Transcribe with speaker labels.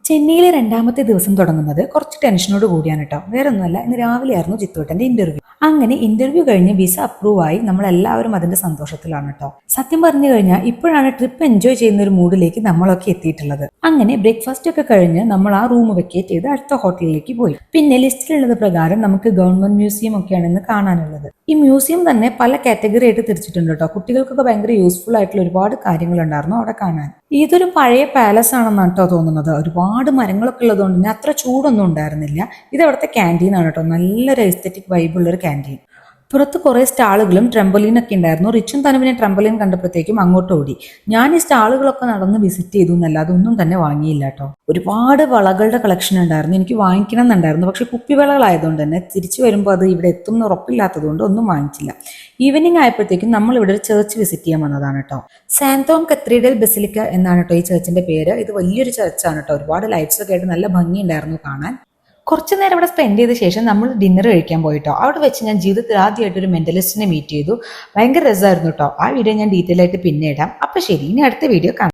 Speaker 1: ചെന്നൈയിലെ രണ്ടാമത്തെ ദിവസം തുടങ്ങുന്നത് കുറച്ച് ടെൻഷനോട് കൂടിയാണ് കേട്ടോ. വേറെ ഒന്നുമല്ല, ഇന്ന് രാവിലെ ആയിരുന്നു ജിത്തുവേട്ടന്റെ ഇന്റർവ്യൂ. അങ്ങനെ ഇന്റർവ്യൂ കഴിഞ്ഞ് വിസ അപ്രൂവ് ആയി. നമ്മളെല്ലാവരും അതിന്റെ സന്തോഷത്തിലാണ് കേട്ടോ. സത്യം പറഞ്ഞു കഴിഞ്ഞാൽ ഇപ്പോഴാണ് ട്രിപ്പ് എൻജോയ് ചെയ്യുന്ന ഒരു മൂഡിലേക്ക് നമ്മളൊക്കെ എത്തിയിട്ടുള്ളത്. അങ്ങനെ ബ്രേക്ക്ഫാസ്റ്റ് ഒക്കെ കഴിഞ്ഞ് നമ്മൾ ആ റൂം വെക്കേറ്റ് ചെയ്ത് അടുത്ത ഹോട്ടലിലേക്ക് പോയി. പിന്നെ ലിസ്റ്റിലുള്ളത് പ്രകാരം നമുക്ക് ഗവൺമെന്റ് മ്യൂസിയം ഒക്കെയാണ് ഇന്ന് കാണാനുള്ളത്. ഈ മ്യൂസിയം തന്നെ പല കാറ്റഗറി ആയിട്ട് തിരിച്ചിട്ടുണ്ട് കേട്ടോ. കുട്ടികൾക്കൊക്കെ ഭയങ്കര യൂസ്ഫുൾ ആയിട്ടുള്ള ഒരുപാട് കാര്യങ്ങൾ ഉണ്ടായിരുന്നു അവിടെ കാണാൻ. ഇതൊരു പഴയ പാലസ് ആണെന്നാണ് കേട്ടോ തോന്നുന്നത്. ഒരുപാട് മരങ്ങളൊക്കെ ഉള്ളതുകൊണ്ട് തന്നെ അത്ര ചൂടൊന്നും ഉണ്ടായിരുന്നില്ല. ഇത് അവിടുത്തെ ക്യാൻറ്റീൻ ആണ് കേട്ടോ. നല്ലൊരു എസ്തെറ്റിക് വൈബുള്ള ഒരു ക്യാൻറ്റീൻ. പുറത്ത് കുറേ സ്റ്റാളുകളും ട്രംബോലിനൊക്കെ ഉണ്ടായിരുന്നു. റിച്ചും തനുവിനെ ട്രംബോലിൻ കണ്ടപ്പോഴത്തേക്കും അങ്ങോട്ട് ഓടി. ഞാൻ ഈ സ്റ്റാളുകളൊക്കെ നടന്ന് വിസിറ്റ് ചെയ്തു എന്നല്ലാതെ ഒന്നും തന്നെ വാങ്ങിയില്ല കേട്ടോ. ഒരുപാട് വളകളുടെ കളക്ഷൻ ഉണ്ടായിരുന്നു. എനിക്ക് വാങ്ങിക്കണം എന്നുണ്ടായിരുന്നു. പക്ഷെ കുപ്പിവളകളായതുകൊണ്ട് തന്നെ തിരിച്ചു വരുമ്പോൾ അത് ഇവിടെ എത്തും എന്ന് ഉറപ്പില്ലാത്തതുകൊണ്ട് ഒന്നും വാങ്ങിച്ചില്ല. ഈവനിങ് ആയപ്പോഴത്തേക്കും നമ്മൾ ഇവിടെ ഒരു ചർച്ച് വിസിറ്റ് ചെയ്യാൻ വന്നതാണ് കേട്ടോ. സാന്തോം കത്തീഡ്രൽ ബസിലിക്ക എന്നാണ് കേട്ടോ ഈ ചർച്ചിന്റെ പേര്. ഇത് വലിയൊരു ചർച്ചാണ് കേട്ടോ. ഒരുപാട് ലൈറ്റ്സ് ഒക്കെ ആയിട്ട് നല്ല ഭംഗിയുണ്ടായിരുന്നു കാണാൻ. കുറച്ചു നേരം ഇവിടെ സ്പെൻഡ് ചെയ്ത ശേഷം നമ്മൾ ഡിന്നർ കഴിക്കാൻ പോയിട്ടോ. അവിടെ വെച്ച് ഞാൻ ജീവിതത്തിൽ ആദ്യമായിട്ട് ഒരു മെന്റലിസ്റ്റിനെ മീറ്റ് ചെയ്തു. ഭയങ്കര രസമായിരുന്നു കേട്ടോ. ആ വീഡിയോ ഞാൻ ഡീറ്റെയിൽ ആയിട്ട് പിന്നെ ഇടാം. അപ്പൊ ശരി, ഇനി അടുത്ത വീഡിയോ കാണാം.